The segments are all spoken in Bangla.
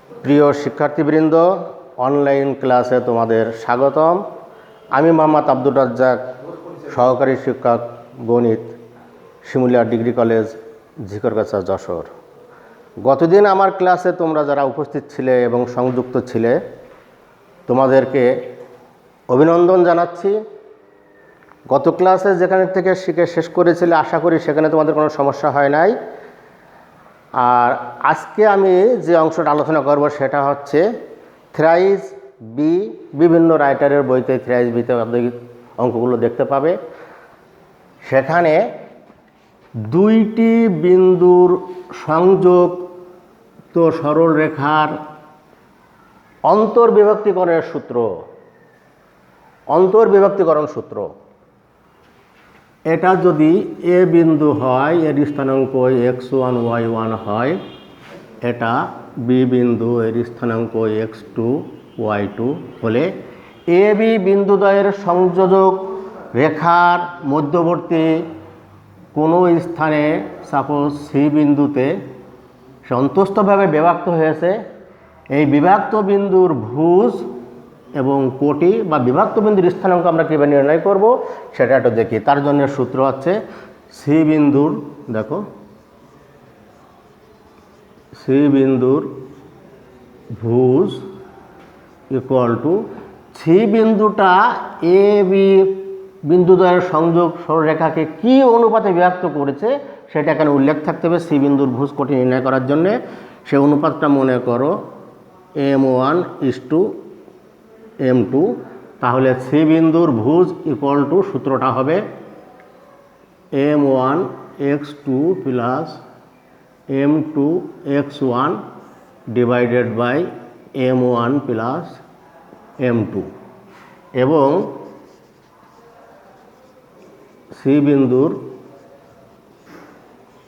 প্রিয় শিক্ষার্থীবৃন্দ, অনলাইন ক্লাসে তোমাদের স্বাগতম। আমি মোহাম্মদ আব্দুর রাজ্জাক, সহকারী শিক্ষক গণিত, শিমুলিয়া ডিগ্রি কলেজ, ঝিকরগাছা, যশোর। গতদিন আমার ক্লাসে তোমরা যারা উপস্থিত ছিলে এবং সংযুক্ত ছিলে তোমাদেরকে অভিনন্দন জানাচ্ছি। গত ক্লাসে যেখানে থেকে শিখে শেষ করেছিলে আশা করি সেখানে তোমাদের কোনো সমস্যা হয় নাই। আর আজকে আমি যে অংশটা আলোচনা করব সেটা হচ্ছে থ্রাইস বি। বিভিন্ন রাইটারের বইতে থ্রাইস বিতে অঙ্কগুলো দেখতে পাবে। সেখানে দুইটি বিন্দুর সংযুক্ত সরল রেখার অন্তর্বিভক্তিকরণ সূত্র। এটা যদি এ বিন্দু হয়, এর স্থানাঙ্ক x1 y1 হয়, এটা বি বিন্দু, এর স্থানাঙ্ক x2 y2 হলে এ বি বিন্দুদ্বয়ের সংযোজক রেখার মধ্যবর্তী কোনো স্থানে, সাপোজ সি বিন্দুতে সে অন্তস্থভাবে বিভক্ত হয়েছে, এই বিভক্ত বিন্দুর ভুজ এবং কোটি বা বিভক্ত বিন্দুর স্থানাঙ্ক আমরা কীভাবে নির্ণয় করব সেটা একটু দেখি। তার জন্য সূত্র হচ্ছে সি বিন্দুর, দেখো সি বিন্দুর ভুজ ইকুয়াল টু সি বিন্দুটা এ বি বিন্দুদ্বয়ের সংযোগ সরলরেখাকে কী অনুপাতে বিভক্ত করেছে সেটা এখানে উল্লেখ থাকতে হবে সি বিন্দুর ভুজ কোটি নির্ণয় করার জন্যে। সে অনুপাতটা মনে করো m1:m2। তাহলে সি বিন্দুর ভুজ ইকুয়াল টু সূত্রটা হবে m1x2 plus m2x1 divided by m1 plus m2, এবং সি বিন্দুর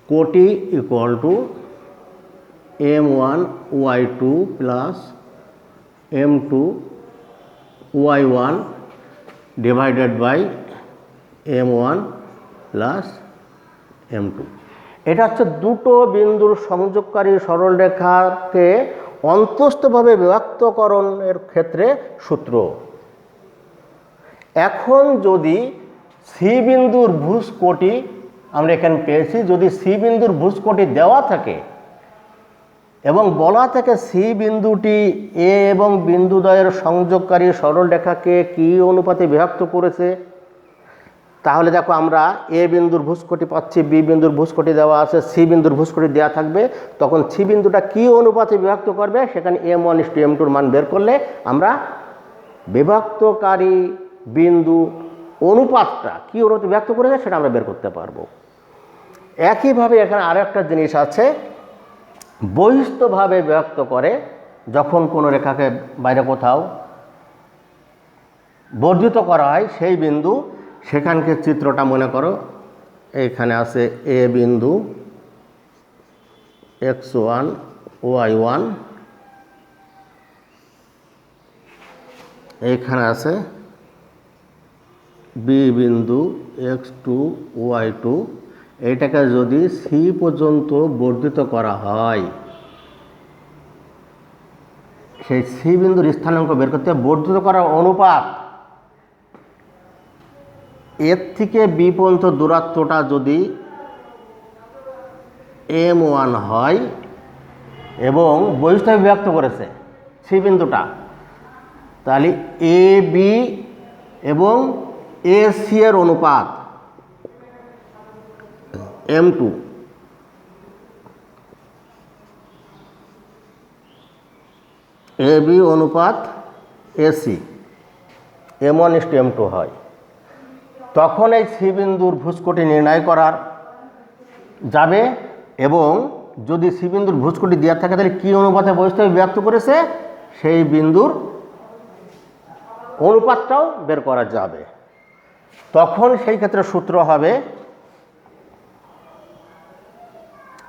কোটি equal to m1y2 plus m2y1 divided by m1 plus m2। এটা হচ্ছে দুটো বিন্দুর সংযোগকারী সরলরেখাকে অন্তস্থভাবে বিভক্তকরণের ক্ষেত্রে সূত্র। এখন যদি সি বিন্দুর ভুজ কোটি আমরা এখানে পেয়েছি, যদি সি বিন্দুর ভুজ কোটি দেওয়া থাকে এবং বলা থেকে সি বিন্দুটি এ এবং বিন্দুদ্বয়ের সংযোগকারী সরলরেখাকে কী অনুপাতে বিভক্ত করেছে, তাহলে দেখো আমরা এ বিন্দুর ভুজকোটি পাচ্ছি, বি বিন্দুর ভুজকোটি দেওয়া আছে, সি বিন্দুর ভুজকোটি দেওয়া থাকবে। তখন সি বিন্দুটা কী অনুপাতে বিভক্ত করবে সেখানে m1:m2 মান বের করলে আমরা বিভক্তকারী বিন্দু অনুপাতটা কী অনুপাতে বিভক্ত করেছে সেটা আমরা বের করতে পারবো। একইভাবে এখানে আরও একটা জিনিস আছে, বহিস্থভাবে বিভক্ত করে যখন কোনো রেখাকে বাইরে কোথাও বর্ধিত করা হয় সেই বিন্দু, সেখানকার চিত্রটা মনে করো এইখানে আছে এ বিন্দু x1 y1, এইখানে আছে বি বিন্দু x2 y2। এইটাকে যদি সি পর্যন্ত বর্ধিত করা হয়, সেই সি বিন্দুর স্থানাঙ্ক বের করতে বর্ধিত করার অনুপাত এর থেকে বি পর্যন্ত দূরত্বটা যদি m1 হয় এবং বহিস্থভাবে বিভক্ত করেছে সি বিন্দুটা, তাহলে এ বি এবং এ সি এর অনুপাত m2, এ বি অনুপাত এসি m1:m2 হয়। তখন এই সি বিন্দুর ভুজকোটি নির্ণয় করার যাবে, এবং যদি সি বিন্দুর ভুজকোটি দেওয়া থাকে তাহলে কী অনুপাতে বহিস্থভাবে বিভক্ত করেছে সেই বিন্দুর অনুপাতটাও বের করা যাবে। তখন সেই ক্ষেত্রে সূত্র হবে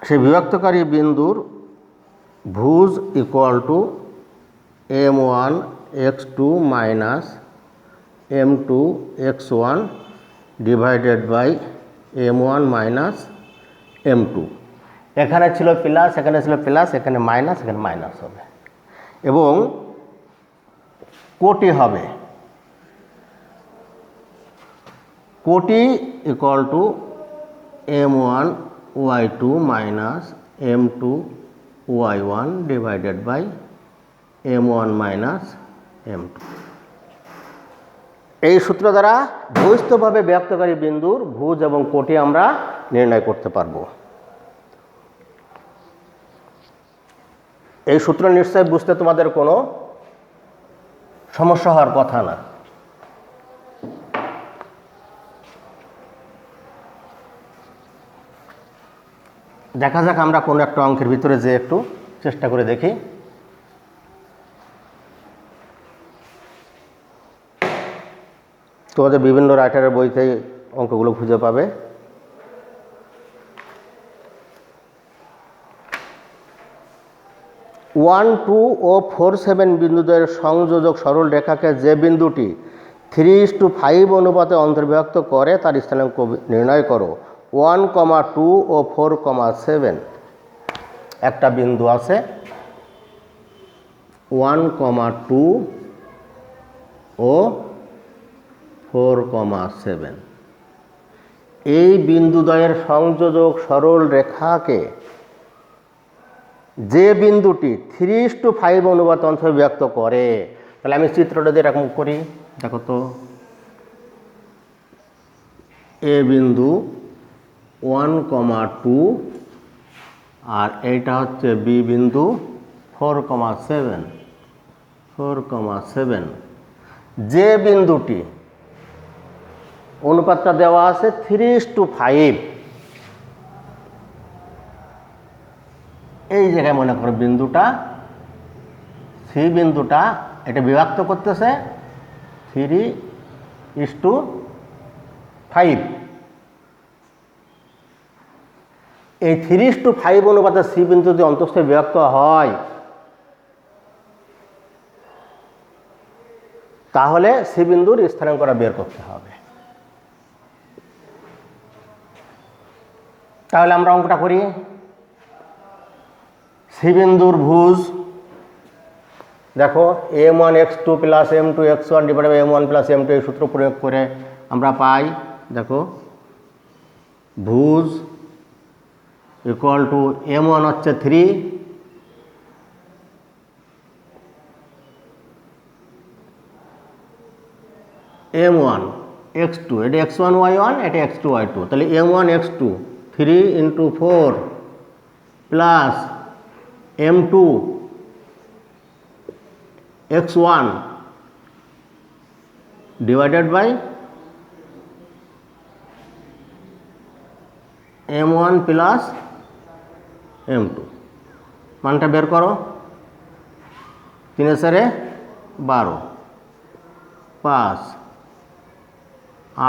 সেই বিভক্তকারী বিন্দুর ভুজ equal to m1x2 minus m2x1 divided by m1 minus m2। এখানে ছিল প্লাস, এখানে ছিল প্লাস, এখানে মাইনাস, এখানে মাইনাস হবে। এবং কোটি হবে কোটি equal to m1 y2 minus m2 y1 divided by m1 minus m2। এই সূত্র দ্বারা বহিস্থভাবে ব্যক্তকারী বিন্দুর ভুজ এবং কোটি আমরা নির্ণয় করতে পারব। এই সূত্র নিশ্চয় বুঝতে তোমাদের কোনো সমস্যা হওয়ার কথা না। দেখা যাক আমরা কোনো একটা অঙ্কের ভিতরে যে একটু চেষ্টা করে দেখি। তোমাদের বিভিন্ন রাইটারের বইতে অঙ্কগুলো খুঁজে পাবে। ওয়ান টু ও 4, 7 বিন্দুদের সংযোজক সরল রেখাকে যে বিন্দুটি 3:5 অনুপাতে অন্তর্বিভক্ত করে তার স্থানাঙ্ক নির্ণয় করো। 1, 2 ও 4, 7 একটা বিন্দু আছে 1, 2 ও 4, 7। এই বিন্দুদ্বয়ের সংযোজক সরল রেখাকে যে বিন্দুটি 3:5 অনুপাতে অন্তর্বিভক্ত করে, তাহলে আমি চিত্রটা দিয়ে এরকম করি, দেখো তো এ বিন্দু 1, 2 আর এইটা হচ্ছে বি বিন্দু 4, 7 যে বিন্দুটি অনুপাতটা দেওয়া আছে 3:5, এই জায়গায় মনে করো বিন্দুটা সি বিন্দুটা এটা বিভক্ত করতেছে 3:5। এই 3:5 অনুপাতে সি বিন্দু যদি অন্তঃস্থে বিভক্ত হয় তাহলে সি বিন্দুর স্থানাঙ্কটা বের করতে হবে। তাহলে আমরা অঙ্কটা করি। সি বিন্দুর ভুজ দেখো m1 x2 plus m2 x1 divided by m1 plus m2 এই সূত্র প্রয়োগ করে আমরা পাই, দেখো ভুজ ইকুয়াল টু m1 হচ্ছে 3, m1 x2 এটা x1 y1 এটা x2 y2, তাহলে m1 x2 3 × 4 plus m2 x1 divided by m1 plus m2, মানটা বের করো। 3 × 4 = 12, 5,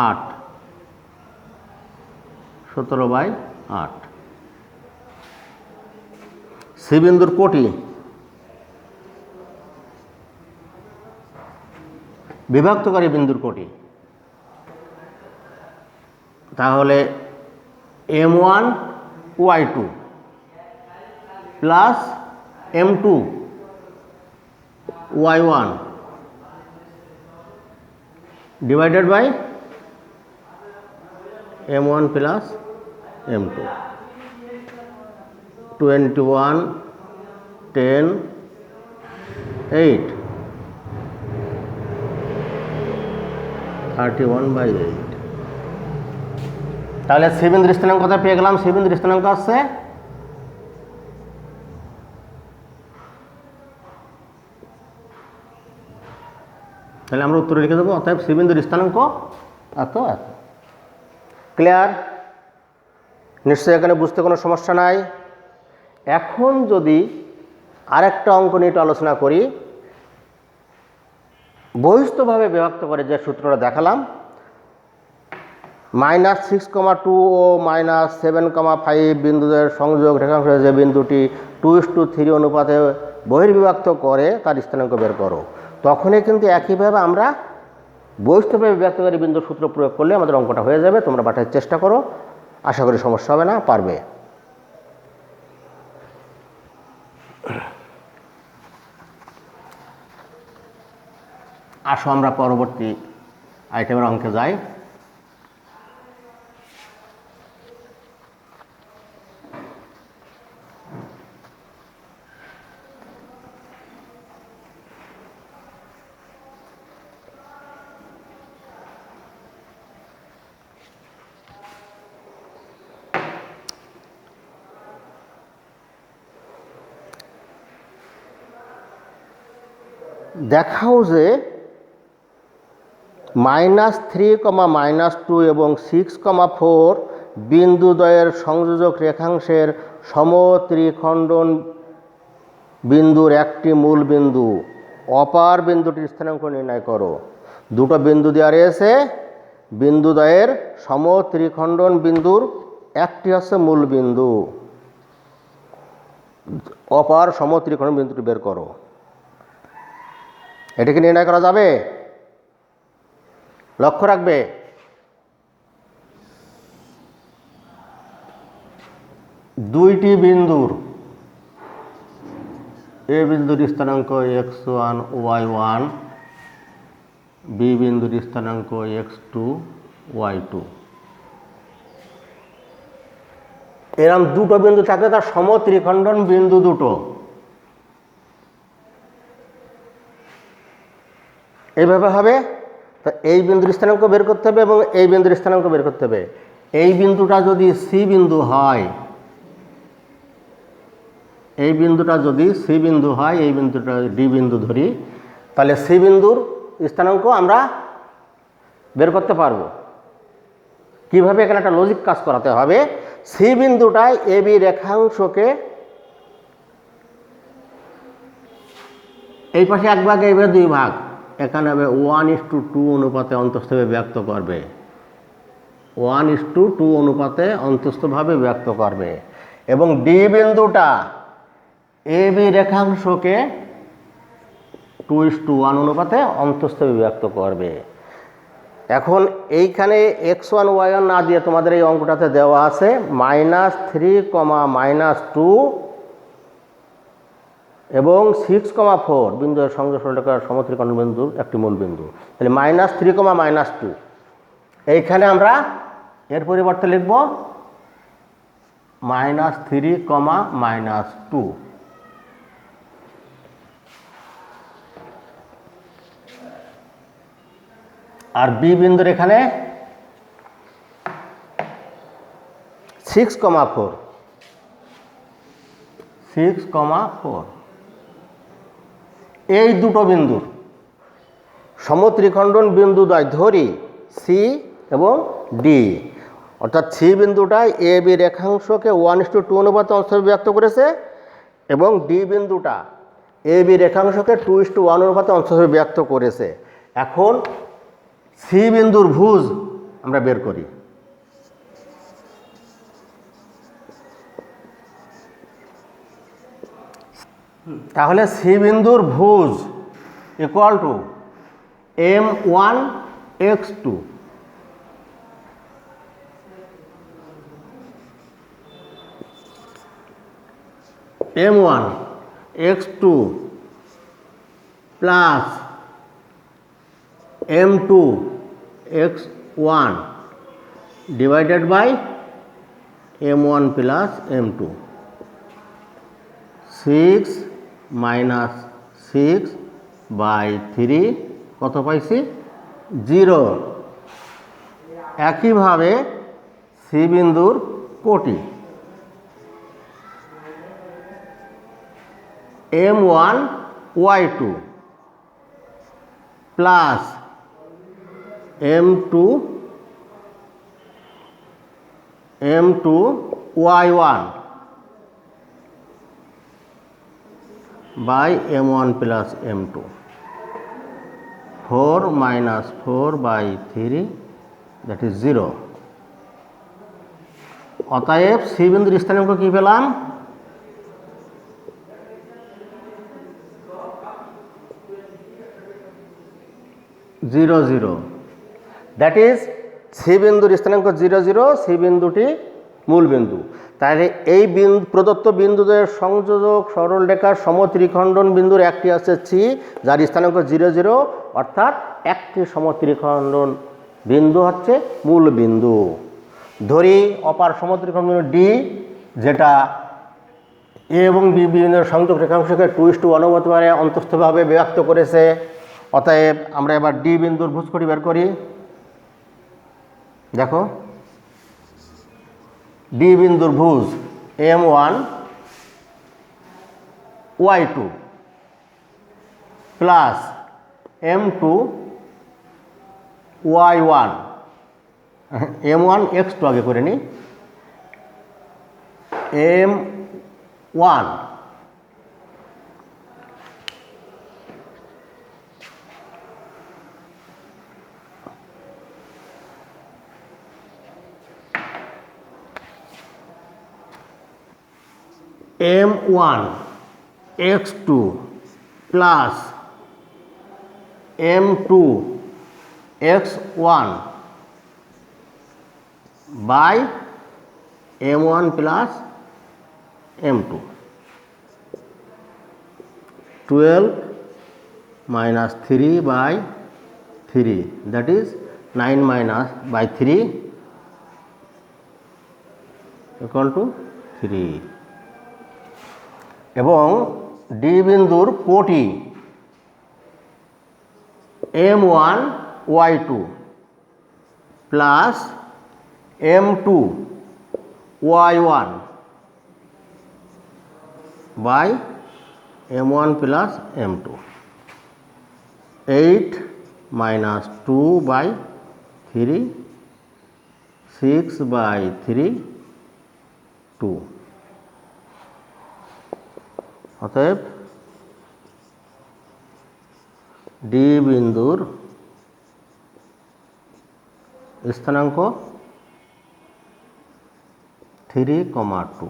8, 17/8। সি বিন্দুর কোটি বিভক্তকারী বিন্দুর কোটি, তাহলে m1 y2 plus m2 y1 divided by m1 plus m2, 21, 10, 8, 31/8। তাহলে সি বিন্দুর স্থানাঙ্ক কথা পেয়ে গেলাম। সি বিন্দুর স্থানাঙ্ক আছে তাহলে আমরা উত্তরে লিখে দেবো, অতএব সি বিন্দুর স্থানাঙ্ক এত এত। ক্লিয়ার? নিশ্চয়ই এখানে বুঝতে কোনো সমস্যা নাই। এখন যদি আরেকটা অঙ্ক নিয়ে একটু আলোচনা করি, বহিস্থভাবে বিভক্ত করে যে সূত্রটা দেখালাম, -6,2 ও -7,5 বিন্দুদের সংযোগ রেখাংশ যে বিন্দুটি 2:3 অনুপাতে বহির্বিভক্ত করে তার স্থানাঙ্ক বের করো। তখনই কিন্তু একইভাবে আমরা বহিস্থভাবে বিভক্তকারী বিন্দুর সূত্র প্রয়োগ করলে আমাদের অঙ্কটা হয়ে যাবে। তোমরা বাটার চেষ্টা করো, আশা করি সমস্যা হবে না, পারবে। আসো আমরা পরবর্তী আইটেমের অঙ্কে যাই। দেখাও যে -3, -2 এবং 6, 4 বিন্দুদ্বয়ের সংযোজক রেখাংশের সমত্রিখণ্ডন বিন্দুর একটি মূল বিন্দু অপার বিন্দুটির স্থানাঙ্ক নির্ণয় করো। দুটো বিন্দু দেওয়া রয়েছে, বিন্দুদ্বয়ের সমত্রিখণ্ডন বিন্দুর একটি হচ্ছে মূল বিন্দু, অপার সমত্রিখণ্ডন বিন্দুটি বের করো। এটাকে নির্ণয় করা যাবে? লক্ষ্য রাখবে দুইটি বিন্দুর এ বিন্দুর স্থানাঙ্ক x1 y1, বি বিন্দুর স্থানাঙ্ক x2 y2। এরকম দুটো বিন্দু থাকলে তার সমত্রিখণ্ডন বিন্দু দুটো। এইভাবে হবে। তা এই বিন্দুর স্থানাঙ্ক বের করতে হবে এবং এই বিন্দুর স্থানাঙ্ক বের করতে হবে। এই বিন্দুটা যদি সি বিন্দু হয়, এই বিন্দুটা যদি সি বিন্দু হয়, এই বিন্দুটা ডি বিন্দু ধরি, তাহলে সি বিন্দুর স্থানাঙ্ক আমরা বের করতে পারবো। কিভাবে? এখানে একটা লজিক কাজ করাতে হবে। সি বিন্দুটায় এ বি রেখাংশকে এই পাশে এক ভাগ, এই ভাগে দুই ভাগ, এখানে হবে 1:2 অনুপাতে অন্তস্থভাবে ব্যক্ত করবে, 1:2 অনুপাতে অন্তস্থভাবে ব্যক্ত করবে। এবং ডি বিন্দুটা এ বি রেখাংশকে 2:1 অনুপাতে অন্তস্থভাবে ব্যক্ত করবে। এখন এইখানে x1 y1 না দিয়ে তোমাদের এই অঙ্কটাতে দেওয়া আছে -3, -2 এবং 6, 4 বিন্দুর সংযোগ সরলরেখার সমত্রিখণ্ডন বিন্দুর একটি মূল বিন্দু। তাহলে -3, -2 এইখানে আমরা এর পরিবর্তে লিখব -3, -2। আর বি বিন্দুর এখানে 6, 4, 6, 4 এই দুটো বিন্দুর সমত্রিখণ্ডন বিন্দুদ্বয় ধরি সি এবং ডি, অর্থাৎ সি বিন্দুটায় এ বি রেখাংশকে 1:2 অনুপাতে অন্তস্থভাবে ব্যক্ত করেছে এবং ডি বিন্দুটা এ বি রেখাংশকে 2:1 অনুপাতে অন্তস্থভাবে ব্যক্ত করেছে। এখন সি বিন্দুর ভুজ আমরা বের করি। তাহলে সি বিন্দুর ভুজ equal to m1 x2 m1 x2 plus m2 x1 divided by m1 plus m2। 6 - 6/3 কত পাইছি? 0। একইভাবে সি বিন্দুর কোটি m1 y2 plus m2 y1 by m1 plus m2। 4 - 4/3 that is 0। অতএব সি বিন্দুর স্থানাঙ্ক কি পেলাম? 0, 0। দ্যাট ইজ সি বিন্দুর স্থানাঙ্ক 0, 0। সি বিন্দুটি মূল বিন্দু। তাহলে এই প্রদত্ত বিন্দুদের সংযোজক সরলরেখার সমত্রিখণ্ডন বিন্দুর একটি আছে সি, যার স্থানাঙ্ক 0 0, অর্থাৎ একটি সমত্রিখণ্ডন বিন্দু হচ্ছে মূল বিন্দু। ধরি অপার সমত্রিখণ্ডন বিন্দু ডি, যেটা এ এবং বি বিন্দুর সংযোগ রেখাংশকে 2:1 অনুপাতে অন্তস্থভাবে বিভক্ত করেছে। অতএব আমরা এবার ডি বিন্দুর ভুজকটি বের করি। দেখো, ডি বিন্দুর ভুজ M1 Y2 plus M2 Y1, M1 X2 আগে করে নিই, M1 M1 X2 plus M2 X1 by M1 plus M2, 12 minus 3 by 3, that is 9 minus by 3 equal to 3। এবং ডি বিন্দুর কোটি M1 Y2 plus M2 Y1 by M1 plus M2, 8 minus 2 by 3, 6 by 3, 2। অতএব ডি বিন্দুর স্থানাঙ্ক 3,2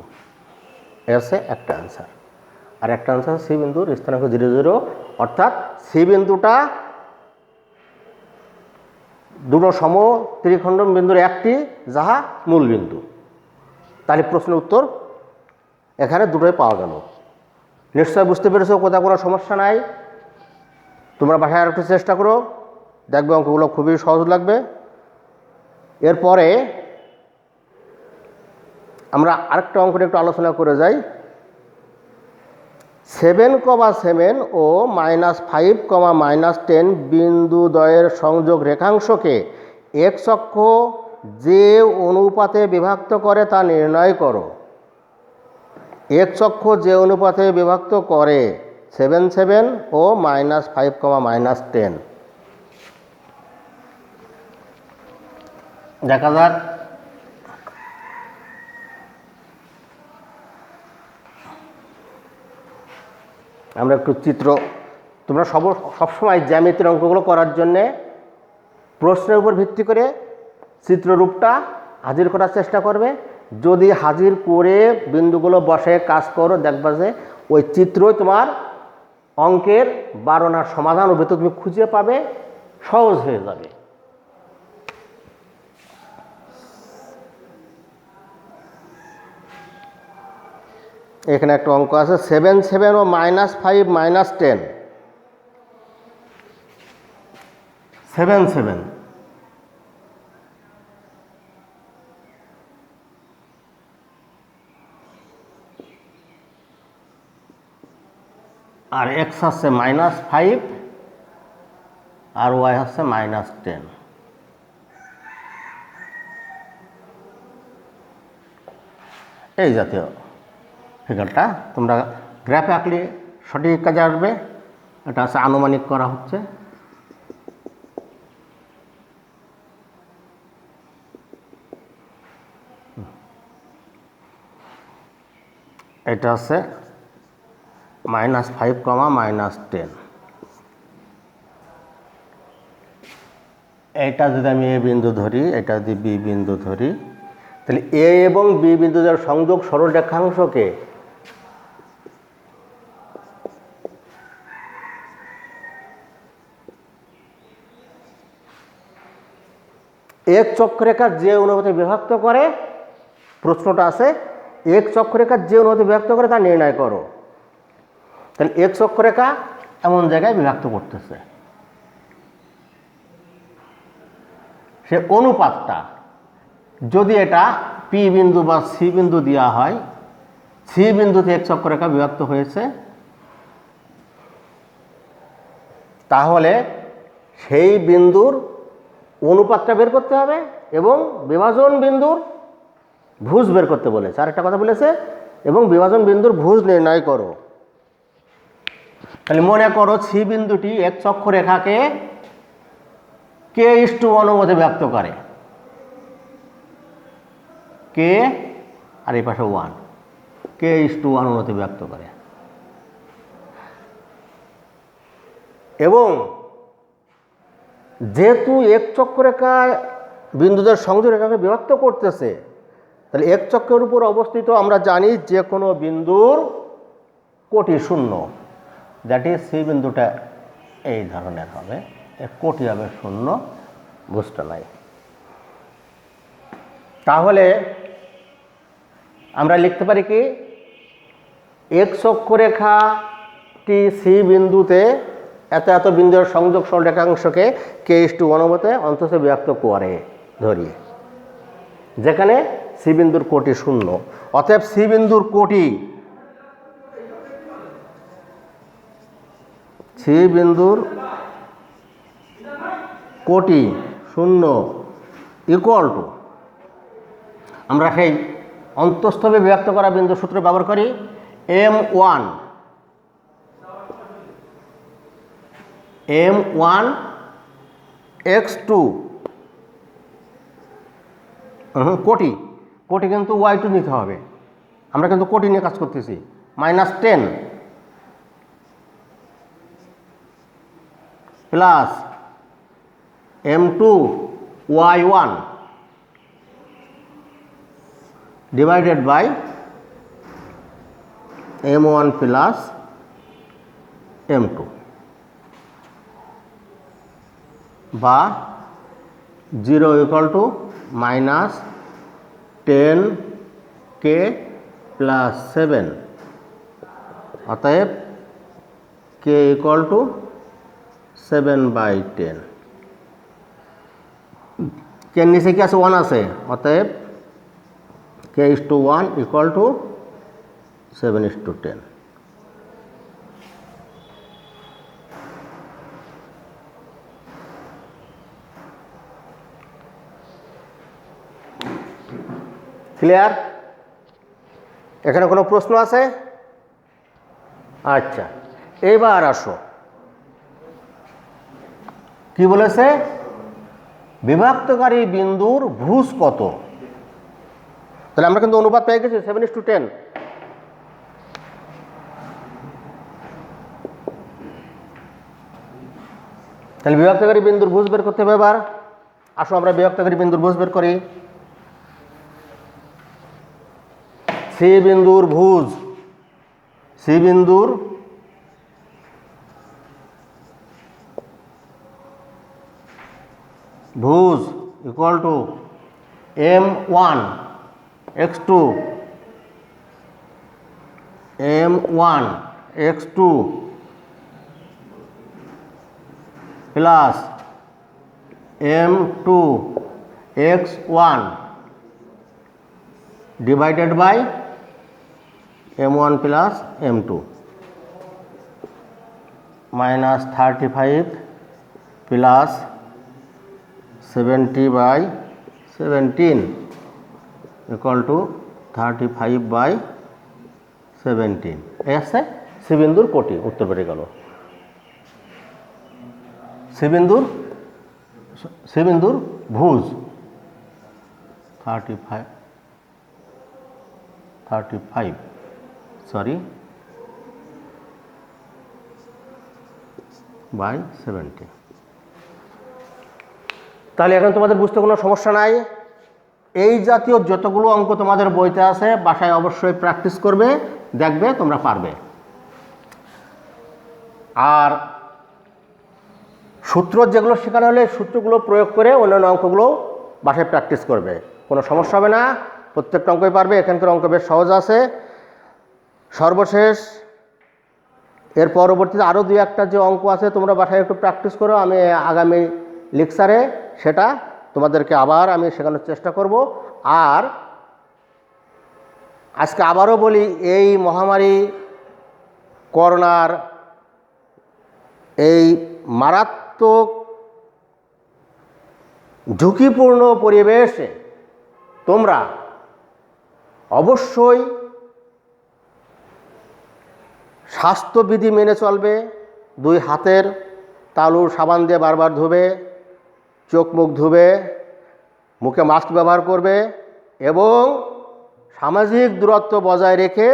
এসে একটা অ্যান্সার। আর একটা অ্যান্সার সি বিন্দুর স্থানাঙ্ক 0 0, অর্থাৎ সি বিন্দুটা দুটো সমত্রিখণ্ডন বিন্দুর একটি, যাহা মূল বিন্দু। তাহলে প্রশ্নের উত্তর এখানে দুটোই পাওয়া গেল। নিশ্চয় বুঝতে পেরেছো, কোথাও কোনো সমস্যা নাই। তোমরা বাসায় আর একটু চেষ্টা করো, দেখবে অঙ্কগুলো খুবই সহজ লাগবে। এরপরে আমরা আরেকটা অঙ্ক নিয়ে একটু আলোচনা করে যাই। 7,7 ও -5, -10 বিন্দুদ্বয়ের সংযোগ রেখাংশকে এক্স অক্ষ যে অনুপাতে বিভক্ত করে তা নির্ণয় করো। এক্স অক্ষ যে অনুপাতে বিভক্ত করে 7 7 ও -5, -10, দেখা যাক। আমরা একটু চিত্র, তোমরা সবসময় জ্যামিতির অঙ্কগুলো করার জন্যে প্রশ্নের উপর ভিত্তি করে চিত্ররূপটা হাজির করার চেষ্টা করবে। যদি হাজির করে বিন্দুগুলো বসে কাজ করো, দেখবা যে ওই চিত্রই তোমার অঙ্কের বারণার সমাধান ও ভিতর তুমি খুঁজে পাবে, সহজ হয়ে যাবে। এখানে একটা অঙ্ক আছে 7 7 ও -5 -10, 7 7 আর x হচ্ছে -5 আর y হচ্ছে -10। এই জাতীয় ফিগারটা তোমরা গ্রাফে আঁকলে সঠিক কাজে আসবে। এটা হচ্ছে আনুমানিক করা হচ্ছে। এটা হচ্ছে -5, -10। এটা যদি আমি এ বিন্দু ধরি, এটা যদি বি বিন্দু ধরি, তাহলে এ এবং বি বিন্দুদের সংযোগ সরল রেখাংশকে এক চক্ররেখা যে অনুপাতে বিভক্ত করে, প্রশ্নটা আছে এক্স অক্ষরেখা যে অনুপাতে বিভক্ত করে তা নির্ণয় করো। তাহলে এক্স অক্ষরেখা এমন জায়গায় বিভক্ত করতেছে, সে অনুপাতটা যদি এটা পি বিন্দু বা সি বিন্দু দেওয়া হয়, সি বিন্দুতে এক্স অক্ষরেখা বিভক্ত হয়েছে, তাহলে সেই বিন্দুর অনুপাতটা বের করতে হবে এবং বিভাজন বিন্দুর ভুজ বের করতে বলেছে। আরেকটা কথা বলেছে, এবং বিভাজন বিন্দুর ভুজ নির্ণয় করো। তাহলে মনে করো সি বিন্দুটি এক্স অক্ষরেখাকে k:1 অনুপাতে ব্যক্ত করে, কে আর এই পাশে 1, k:1 অনুপাতে ব্যক্ত করে, এবং যেহেতু এক্স অক্ষরেখা বিন্দুদের সংযোগ রেখাকে বিভক্ত করতেছে, তাহলে এক্স অক্ষের উপর অবস্থিত আমরা জানি যে কোনো বিন্দুর কোটি শূন্য, দ্যাট ইজ সি বিন্দুটা এই ধরনের হবে, এর কোটি হবে শূন্য, বুঝতে নাই। তাহলে আমরা লিখতে পারি কি, এক্স অক্ষরেখাটি সি বিন্দুতে এত এত বিন্দুর সংযোগ সরলরেখাংশকে k:1 অনুপাতে অন্তত বিভক্ত করে ধরি, যেখানে সি বিন্দুর কোটি শূন্য। অতএব সি বিন্দুর কোটি, সি বিন্দুর কোটি শূন্য ইকুয়াল টু, আমরা সেই অন্তঃস্থবে বিভক্ত করা বিন্দু সূত্র ব্যবহার করি, m1 x2 কোটি, কোটি কিন্তু y2 নিতে হবে, আমরা কিন্তু কোটি নিয়ে কাজ করতেছি, -10 plus m2 y1 divided by m1 plus m2, বা 0 ইকুয়াল টু -10k প্লাস 7, অতএব k ইকুয়াল টু 7/10, কে নিচে কি আছে 1 আছে, অতএব k:1 ইকুয়াল টু 7:10। ক্লিয়ার? এখানে কোনো প্রশ্ন আছে? আচ্ছা, এবার আসো, কি বলেছে, বিভক্তকারী বিন্দুর ভুজ কত। তাহলে আমরা কিন্তু অনুপাত পেয়ে গেছি 7:10। তাহলে বিভক্তকারী বিন্দুর ভুজ বের করতে হবে। এবার আসো আমরা বিভক্তকারী বিন্দুর ভুজ বের করি। সি বিন্দুর ভুজ, সি বিন্দুর ভুজ equal to m1 x2 m1 x2 plus m2 x1 divided by m1 plus m2, -35 plus 70/17 equal to 35/17। এই আছে সি বিন্দুর কোটি, উত্তর বেরিয়ে গেল। সি বিন্দুর ভুজ 35 সরি বাই 70। তাহলে এখন তোমাদের বুঝতে কোনো সমস্যা নাই। এই জাতীয় যতগুলো অঙ্ক তোমাদের বইতে আছে বাসায় অবশ্যই প্র্যাকটিস করবে, দেখবে তোমরা পারবে। আর সূত্র যেগুলো শেখানো হলে সূত্রগুলো প্রয়োগ করে অন্যান্য অঙ্কগুলো বাসায় প্র্যাকটিস করবে, কোনো সমস্যা হবে না। প্রত্যেকটা অঙ্কই পারবে, এখানকার অঙ্ক বেশ সহজ আছে। সর্বশেষ এর পরবর্তীতে আরও দুই একটা যে অঙ্ক আছে তোমরা বাসায় একটু প্র্যাকটিস করো, আমি আগামী লেকচারে সেটা তোমাদেরকে আবার আমি শেখানোর চেষ্টা করব। আর আজকে আবারও বলি, এই মহামারী করোনার এই মারাত্মক ঝুঁকিপূর্ণ পরিবেশে তোমরা অবশ্যই স্বাস্থ্যবিধি মেনে চলবে। 2 হাতের তালু সাবান দিয়ে বারবার ধুবে, চোখ মুখ ধুবে, মুখে মাস্ক ব্যবহার করবে এবং সামাজিক দূরত্ব বজায় রেখে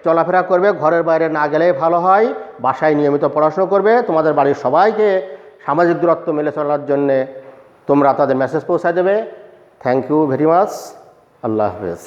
চলাফেরা করবে। ঘরের বাইরে না গেলেই ভালো হয়। বাসায় নিয়মিত পড়াশোনা করবে। তোমাদের বাড়ির সবাইকে সামাজিক দূরত্ব মেনে চলার জন্যে তোমরা তাদের মেসেজ পৌঁছায় দেবে। Thank you very much. আল্লাহ হাফেজ।